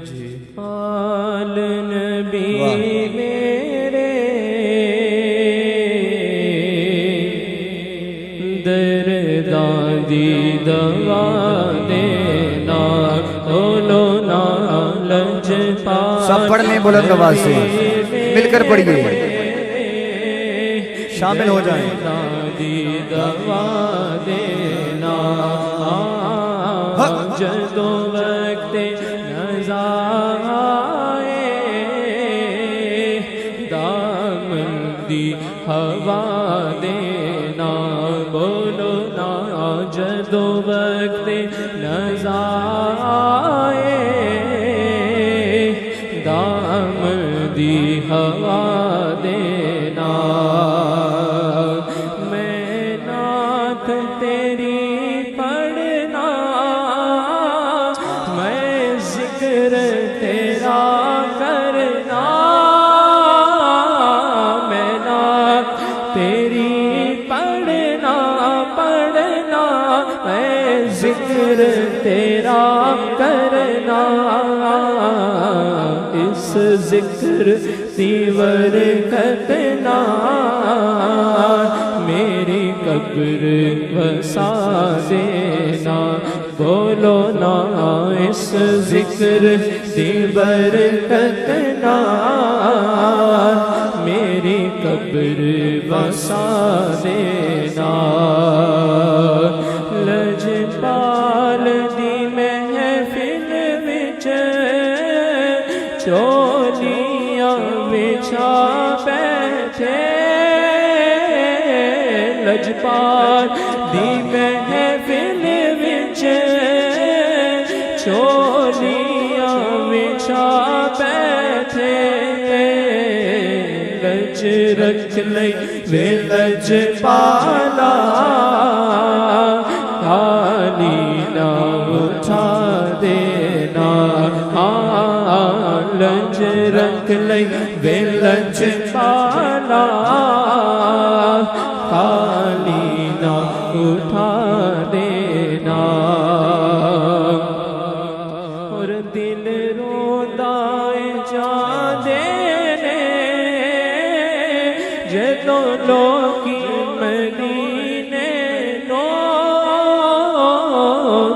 لجپال نبی میرے درداں دی دوا دینا بولو نا لجپال سب پڑھ لیں بلند آواز سے مل کر پڑھیے شامل ہو جائیں دی دوا دینا جدو وقت نظر آئے دامن دی ہوا دینا بولو نا جدو وقت نظر آئے دامن دی ہوا دینا میں نعت تیری پڑھنا میں ذکر تیرا کرنا میں نعت تیری پڑھنا میں ذکر تیرا کرنا اس ذکر دی برکتنا میری قبر وسا دینا بولو نا اس ذکر دی برکتنا میری قبر وسا دینا لجپال دی محفل وچ چولیاں بچھا بیٹھے لجپال دی محفل وچ چولیاں بچھا بیٹھے لج رکھ لئی وے لجپالا خالی نہ اٹھا دینا لج رکھ لئی وے لجپالا خالی نہ اٹھا دینا اور دل روندا جاندے نے جدوں لوکی مدینے نو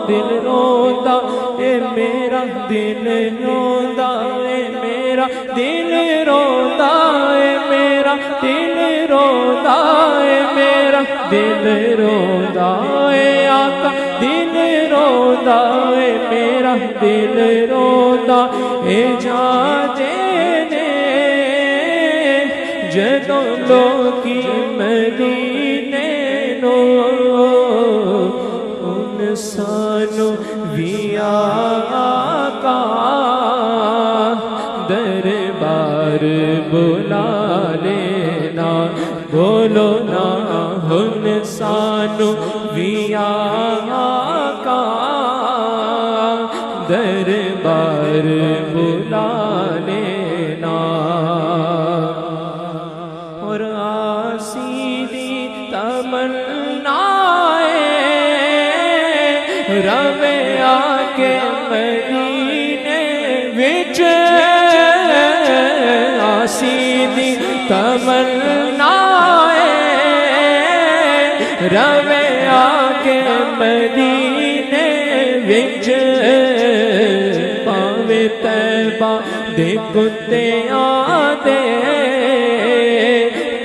دل روندا اے میرا دل روندا اے میرا دل روندا اے میرا دل روندا اے میرا دل روندا اے آقا دل روندا اے میرا دل روندا اے جاندے نے جدوں لوکی مدینے نو ان سانو بھی آقا دربار بلا لینا بولو نا ہن سانو بھی آقا دربار بلا لینا اور آسی دی تمنا روے آکے مدینے وچ آسی دی تمنا روے آکے مدینے وچ پاوے طیبہ دے کتے آدے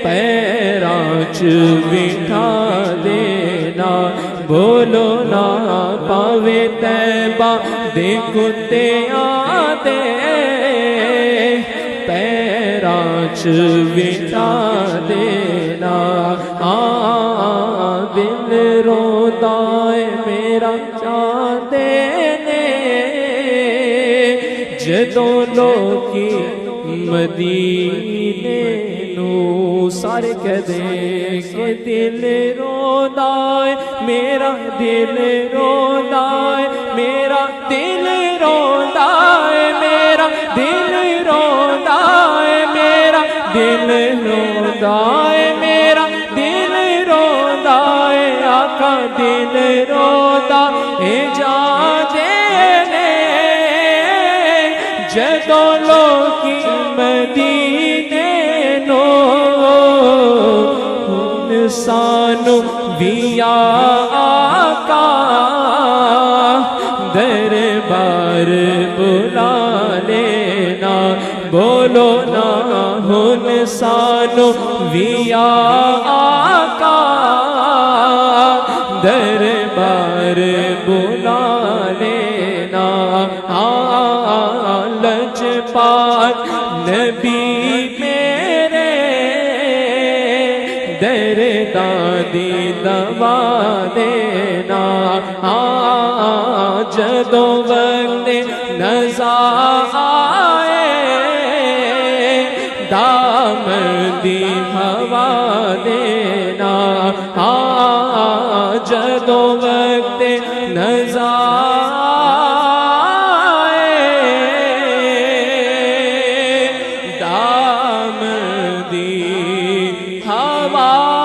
پیراں چ بٹھا دینا بولو نا پاوے طیبہ دے کتے آدے پیراں چ بٹھا دینا دل روندا اے میرا چاہندے نے جدوں لوکی مدینے نو سارے کہہ دے کہ دل روندا اے میرا دل روندا اے میرا دل روندا اے میرا دل روندا اے میرا دل روندا اے میرا دل روندا اے آقا دل روندا اے جاندے نے جدوں لوکی مدینے نو ہن سانو بھی آقا دربار بلا لینا بولو نا ہن سانو بھی آقا دربار بلا لینا لجپال نبی میرے درداں دوا دینا جدوں وقت نزا آئے دامن دی ہوا دینا جدوں وقت نزا آئے دامن دی ہوا